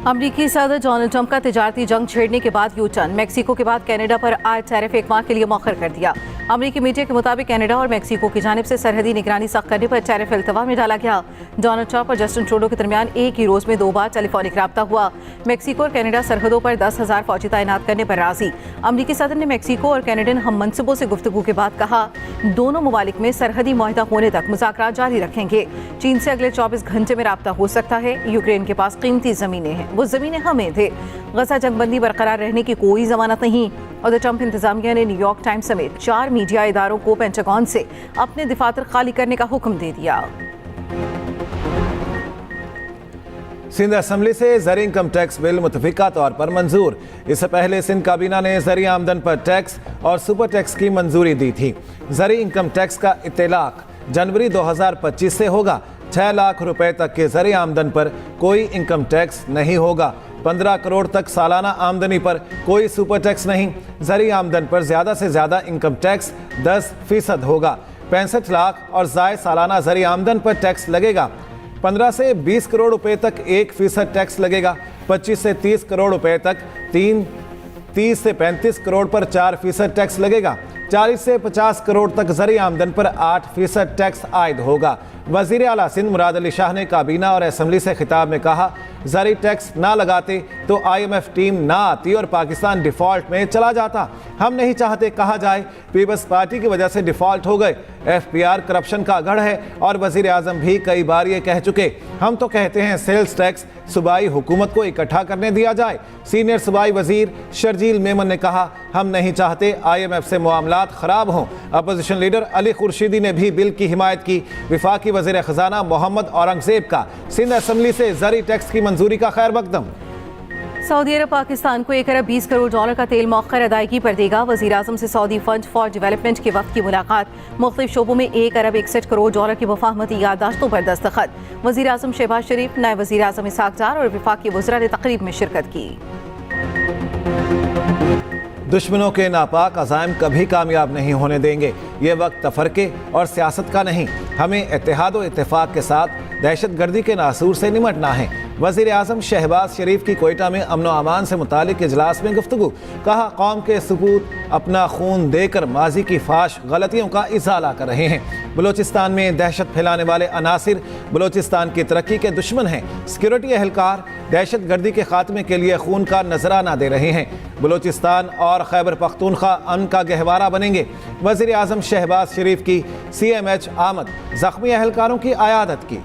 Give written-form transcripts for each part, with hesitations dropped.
अमरीकी सदर Donald Trump का तिजारती जंग छेड़ने के बाद यू टर्न। मेक्सिको के बाद कनाडा पर आयत टैरिफ एक माह के लिए मौखर कर दिया। अमरीकी मीडिया के मुताबिक कनाडा और मेक्सिको की जानिब से सरहदी निगरानी सख्त करने पर टैरिफ इल्तवा में डाला गया। डोनाल्ड ट्रंप और जस्टिन ट्रूडो के दरमियान एक ही रोज में 2 बार टेलीफोनिक राब्ता हुआ। मेक्सिको और कनाडा सरहदों पर 10,000 फौजी तैनात करने पर राजी। अमरीकी सदर ने मेक्सिको और कैनेडियन हम मनसूबों से गुफ्तगू के बाद कहा, दोनों ममालिक में सरहदी मुआहदा होने तक मुज़ाकरात जारी रखेंगे। चीन से अगले 24 घंटे में राब्ता हो सकता है। यूक्रेन के पास कीमती जमीनें हैं, वो जमीनें हमें थे। गजा जंगबंदी बरकरार रहने की कोई जमानत नहीं। और ट्रंप इंतजामिया ने न्यूयॉर्क टाइम्स समेत 4 मीडिया इदारों को पेंटागन से अपने दफातर खाली करने का हुक्म दे दिया। सिंध असेंबली से ज़री इनकम टैक्स बिल मुतफिका तौर पर मंजूर। इससे पहले सिंध काबीना ने ज़री आमदन पर टैक्स और सुपर टैक्स की मंजूरी दी थी। ज़री इनकम टैक्स का इत्तलाक जनवरी 2025 से होगा। 6 लाख रुपए तक के ज़री आमदन पर कोई इनकम टैक्स नहीं होगा। 15 करोड़ तक सालाना आमदनी पर कोई सुपर टैक्स नहीं। ज़री आमदन पर ज़्यादा से ज़्यादा इनकम टैक्स 10% होगा। 65 लाख और ज़ायद सालाना ज़री आमदन पर टैक्स लगेगा। 15 से 20 करोड़ रुपए तक 1% टैक्स लगेगा। 25 से 30 करोड़ रुपए तक 30 से 35 करोड़ पर 4% टैक्स लगेगा। 40 से 50 करोड़ तक ज़री आमदन पर 8% टैक्स आयद होगा। वज़ीर आला सिंध मुराद अली शाह ने काबीना और असम्बली से खिताब में कहा, ज़री टैक्स ना लगाते तो IMF टीम ना आती और पाकिस्तान डिफ़ॉल्ट में चला जाता। हम नहीं चाहते कहा जाए पीपल्स पार्टी की वजह से डिफ़ॉल्ट हो गए। FPR करप्शन का गढ़ है और वज़ीर आज़म भी कई बार ये कह चुके। हम तो कहते हैं सेल्स टैक्स सूबाई हुकूमत को इकट्ठा करने दिया जाए। सीनियर सूबाई वज़ीर शर्जील मेमन ने कहा, हम नहीं चाहते IMF से मामलात ख़राब हों। अपोजिशन लीडर अली खुर्शीदी ने भी बिल की हिमायत की। वफाकी वज़ीर ख़ज़ाना मोहम्मद औरंगज़ेब का सिंध असेंबली से ज़री टैक्स की मंजूरी का खैर मकदम। सऊदी अरब पाकिस्तान को 1 अरब 20 करोड़ डॉलर का तेल मौखर अदायगी पर देगा। वज़ीर आज़म से सऊदी फंड फॉर डेवलपमेंट के वक्त की मुलाकात। मुख्तलिफ शोबों में 1 अरब 61 करोड़ डॉलर की मुफाहमती याददाश्तों पर दस्तखत। वज़ीर आज़म शहबाज शरीफ, नायब वज़ीर आज़म इसहाक डार और वफाकी वज़रा ने तकरीब में शिरकत की। दुश्मनों के नापाक अज़ाइम कभी कामयाब नहीं होने देंगे। ये वक्त तफरके और सियासत का नहीं, हमें इत्तेहाद और इत्तेफाक के साथ दहशत गर्दी के नासूर से निमटना है। वज़ीर आज़म शहबाज शरीफ की कोयटा में अमन व अमान से मुतालिक इजलास में गुफ्तगू। कहा, कौम के सपूत अपना खून देकर माजी की फाश गलतियों का इजाला कर रहे हैं। बलोचिस्तान में दहशत फैलाने वाले अनासिर बलोचिस्तान की तरक्की के दुश्मन हैं। सिक्योरिटी एहलकार दहशत गर्दी के खात्मे के लिए खून का नजराना दे रहे हैं। बलोचिस्तान और खैबर पख्तूनख्वा अमन का गहवारा बनेंगे। वज़ीर आज़म शहबाज शरीफ की CMH आमद, जख्मी एहलकारों की आयादत की।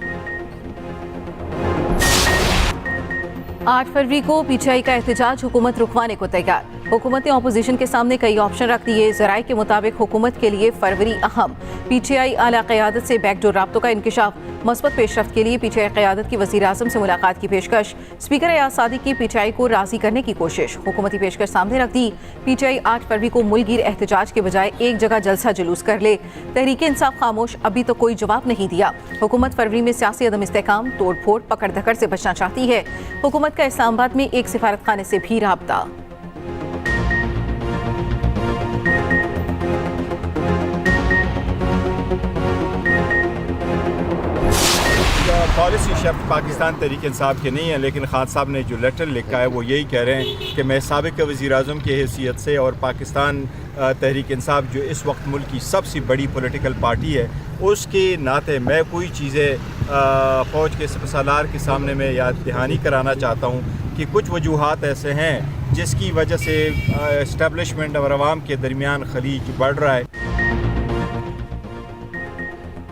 8 फरवरी को PTI का एहतजाज हुकूमत रुकवाने को तैयार। हुकूमत ने अपोजिशन के सामने कई ऑप्शन रख दिए। ज़राए के मुताबिक हुकूमत के लिए फरवरी अहम। PTI आला क़यादत से बैकडोर राब्तों का इंकिशाफ। मस्बत पेशरफ्त के लिए PTI क़यादत की वज़ीर आज़म से मुलाकात की पेशकश। स्पीकर एयाज सादिक की PTI को राज़ी करने की कोशिश। हुकूमती पेशकश सामने रख दी। PTI 8 फरवरी को मुल्कगीर एहतजाज के बजाय एक जगह जलसा जुलूस कर ले। तहरीक इंसाफ खामोश, अभी तो कोई जवाब नहीं दिया। हुकूमत फरवरी में सियासी अदम इस्तेकाम, तोड़ फोड़, पकड़ धकड़ से बचना चाहती है। हुकूमत का इस्लामाबाद में एक सिफारत खाने से भी राब्ता। पॉलिसी शब्द पाकिस्तान तहरीक इंसाफ के नहीं है, लेकिन खान साहब ने जो लेटर लिखा है वो यही कह रहे हैं कि मैं साबिक़ वज़ीर आज़म की हैसियत से और पाकिस्तान तहरीक इंसाफ जो इस वक्त मुल्क की सबसे बड़ी पॉलिटिकल पार्टी है उसके नाते मैं कोई चीज़ें फ़ौज के सलार के सामने में याद दहानी कराना चाहता हूँ कि कुछ वजूहात ऐसे हैं जिसकी वजह से इस्टेब्लिशमेंट और अवाम के दरमियान खलीज बढ़ रहा है।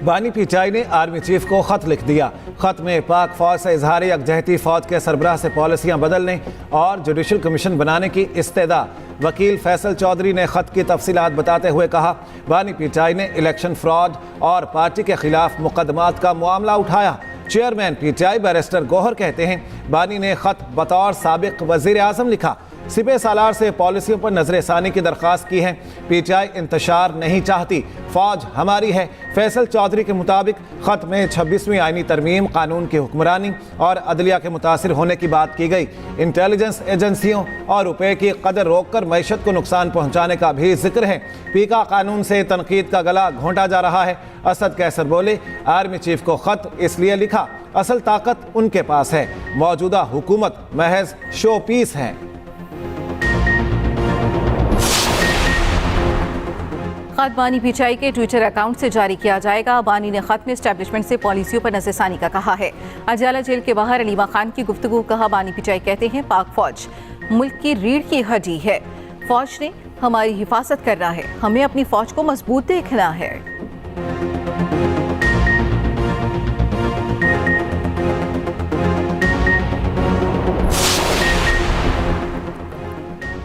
बानी PTI ने आर्मी चीफ को ख़त लिख दिया। ख़त में पाक फ़ौज से इजहार यकजहती, फ़ौज के सरबराह से पॉलिसियाँ बदलने और जुडिशल कमीशन बनाने की इस्तेदा। वकील फैसल चौधरी ने ख़त की तफसीलात बताते हुए कहा, बानी PTI ने इलेक्शन फ्रॉड और पार्टी के खिलाफ मुकदमात का मामला उठाया। चेयरमैन PTI बैरिस्टर गौहर कहते हैं, बानी ने ख़त बतौर साबिक़ वज़ीर आज़म लिखा। सिपह सालार से पॉलिसियों पर नजरसानी की दरख्वास्त की है। पीटीआई इंतशार नहीं चाहती, फौज हमारी है। फैसल चौधरी के मुताबिक खत में 26वीं आईनी तरमीम, कानून की हुक्मरानी और अदलिया के मुतासिर होने की बात की गई। इंटेलिजेंस एजेंसियों और रुपए की कदर रोककर मैशत को नुकसान पहुंचाने का भी जिक्र है। पीका कानून से तनकीद का गला घोंटा जा रहा है। असद कैसर बोले, आर्मी चीफ को खत इसलिए लिखा, असल ताकत उनके पास है, मौजूदा हुकूमत महज शो पीस है। खत बानी पीटीआई के ट्विटर अकाउंट से जारी किया जाएगा। बानी ने खत में एस्टेब्लिशमेंट से पॉलिसियों पर नजरसानी का कहा है। अजाला जेल के बाहर अलीमा खान की गुफ्तगू, कहा बानी पीटीआई कहते हैं पाक फौज मुल्क की रीढ़ की हड्डी है, फौज ने हमारी हिफाजत करना है, हमें अपनी फौज को मजबूत देखना है।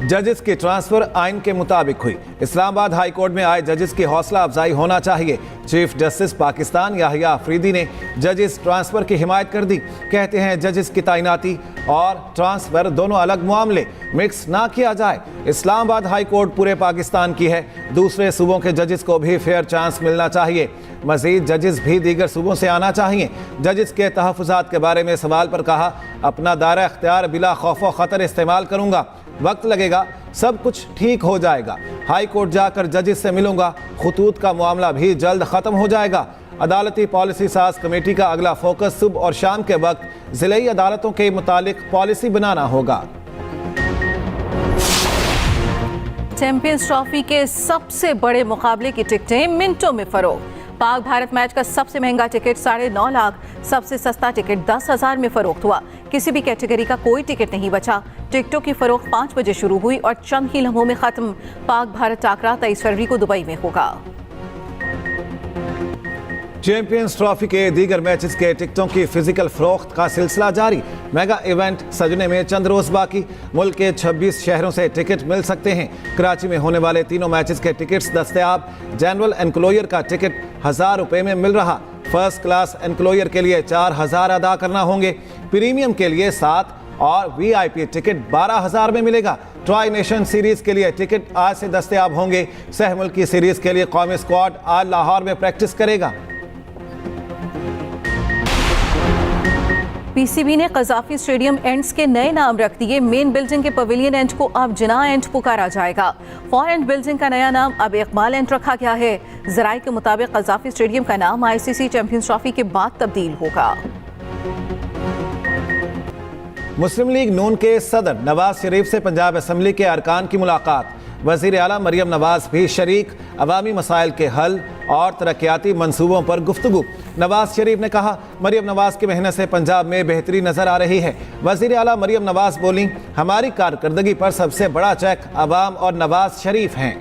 जजेस की ट्रांसफर आइन के मुताबिक हुई। इस्लामाबाद हाई कोर्ट में आए जजेस की हौसला अफजाई होना चाहिए। चीफ जस्टिस पाकिस्तान याहिया अफरीदी ने जजेस ट्रांसफर की हिमायत कर दी। कहते हैं जजेस की तैनाती और ट्रांसफर दोनों अलग मामले, मिक्स ना किया जाए। इस्लामाबाद हाई कोर्ट पूरे पाकिस्तान की है, दूसरे सूबों के जजेस को भी फेयर चांस मिलना चाहिए। मजीद जजेस भी दीगर सूबों से आना चाहिए। जजेस के तहफ़्फ़ुज़ात के बारे में सवाल पर कहा, अपना दायरा इख्तियार बिला खौफ व ख़तर इस्तेमाल करूँगा, वक्त लगेगा, सब कुछ ठीक हो जाएगा। हाई कोर्ट जाकर जजेस से मिलूंगा, खतूत का मामला भी जल्द ख़त्म हो जाएगा। अदालती पॉलिसी साज कमेटी का अगला फोकस सुबह और शाम के वक्त ज़िले अदालतों के मुतालिक पॉलिसी बनाना होगा। चैंपियंस ट्रॉफी के सबसे बड़े मुकाबले की टिकटें मिनटों में फरोख्त। पाक भारत मैच का सबसे महंगा टिकट 9.5 लाख, सबसे सस्ता टिकट 10,000 में फरोख्त हुआ। किसी भी कैटेगरी का कोई टिकट नहीं बचा। टिकटों की फरोख्त 5 बजे शुरू हुई और चंद ही लम्हों में खत्म। पाक भारत टाकरा 23 फरवरी को दुबई में होगा। चैंपियंस ट्रॉफी के दीगर मैचेस के टिकटों की फिजिकल फरोख्त का सिलसिला जारी। मेगा इवेंट सजने में चंद रोज बाकी। मुल्क के 26 शहरों से टिकट मिल सकते हैं। कराची में होने वाले तीनों मैचेस के टिकट्स दस्तयाब। जनरल एनक्लोयर का टिकट 1000 रुपए में मिल रहा। फर्स्ट क्लास एनक्लोयर के लिए 4000 अदा करना होंगे। प्रीमियम के लिए 7 और वीआईपी टिकट 12,000 में मिलेगा। ट्राई नेशन सीरीज के लिए टिकट आज से दस्तयाब होंगे। सह मुल्की सीरीज के लिए कौमी स्क्वाड आज लाहौर में प्रैक्टिस करेगा। पीसीबी ने कज़ाफी स्टेडियम एंड्स के नए नाम रख दिए। मेन बिल्डिंग के पवेलियन एंड को अब जिना एंड पुकारा जाएगा। फॉर एंड बिल्डिंग का नया नाम अब इकबाल एंड रखा गया है। जराये के मुताबिक कज़ाफी स्टेडियम का नाम आईसीसी चैंपियंस ट्रॉफी के बाद तब्दील होगा। मुस्लिम लीग नून के सदर नवाज शरीफ से पंजाब असम्बली के अरकान की मुलाकात। वज़ीर आला मरियम नवाज भी शरीक। अवामी मसाइल के हल और तरक्याती मंसूबों पर गुफ्तगू। नवाज शरीफ ने कहा, मरियम नवाज की मेहनत से पंजाब में बेहतरी नजर आ रही है। वज़ीर आला मरियम नवाज बोली, हमारी कारकर्दगी पर सबसे बड़ा चेक अवाम और नवाज शरीफ हैं।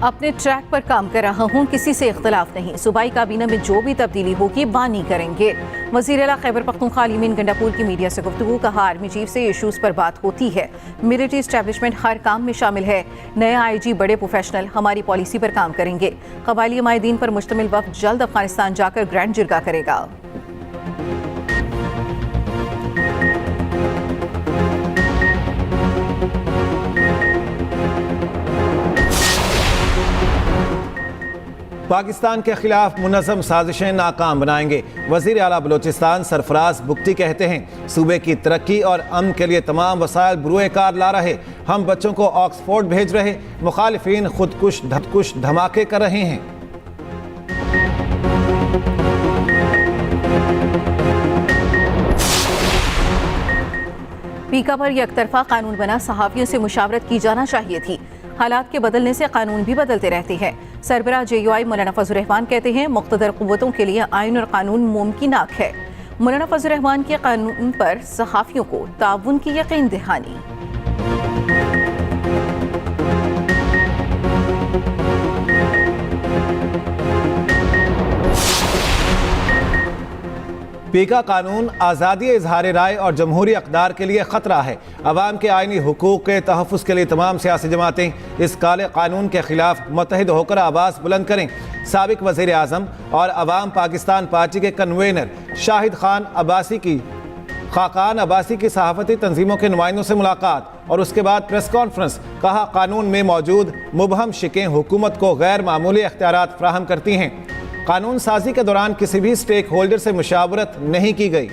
अपने ट्रैक पर काम कर रहा हूं, किसी से इख्तलाफ नहीं। सूबाई काबीना में जो भी तब्दीली होगी बानी करेंगे। वज़ीर आला खैबर पख्तूनख्वा अलीमीन गंडापुर की मीडिया से गुफ्तगू। कहा, आर्मी चीफ से इशूज़ पर बात होती है। मिलिट्री एस्टेब्लिशमेंट हर काम में शामिल है। नया आईजी बड़े प्रोफेशनल हमारी पॉलिसी पर काम करेंगे। कबायली माहिदीन पर मुश्तमिल वफ्द जल्द अफगानिस्तान जाकर ग्रैंड जिरगा करेगा। पाकिस्तान के खिलाफ मुनज़्ज़म साजिशें नाकाम बनाएंगे। वज़ीर आला बलोचिस्तान सरफराज बुख्ती कहते हैं, सूबे की तरक्की और अमन के लिए तमाम वसाइल बुरुए कार ला रहे। हम बच्चों को ऑक्सफोर्ड भेज रहे। मुखालिफिन खुदकुश धतकुश धमाके कर रहे हैं। पीका पर यकतरफा कानून बना, सहाफ़ियों से मुशावरत की जाना चाहिए थी। हालात के बदलने से कानून भी बदलते रहते हैं। सरबराह JUI मौलाना फजल रहमान कहते हैं, मुक़्तदर क़ुव्वतों के लिए आइन और कानून मुमकिनाक है। मौलाना फजल रहमान के कानून पर सहाफ़ियों को ताउन की यकीन दहानी। पीका कानून आज़ादी इजहार राय और जमहूरी अक़दार के लिए ख़तरा है। अवाम के आइनी हुकूक़ के तहफ़्फ़ुज़ के लिए तमाम सियासी जमातें इस काले कानून के ख़िलाफ़ मुत्तहिद होकर आवाज़ बुलंद करें। साबिक़ वज़ीर आज़म और अवाम पाकिस्तान पार्टी के कन्वेनर शाहिद खान अब्बासी की सहाफ़ती तंजीमों के नुमाइंदों से मुलाकात और उसके बाद प्रेस कॉन्फ्रेंस। कहा, कानून में मौजूद मुबहम शिकें हुकूमत को गैर मामूली इख्तियारात फ्राहम करती हैं। कानून साजी के दौरान किसी भी स्टेक होल्डर से मुशावरत नहीं की गई।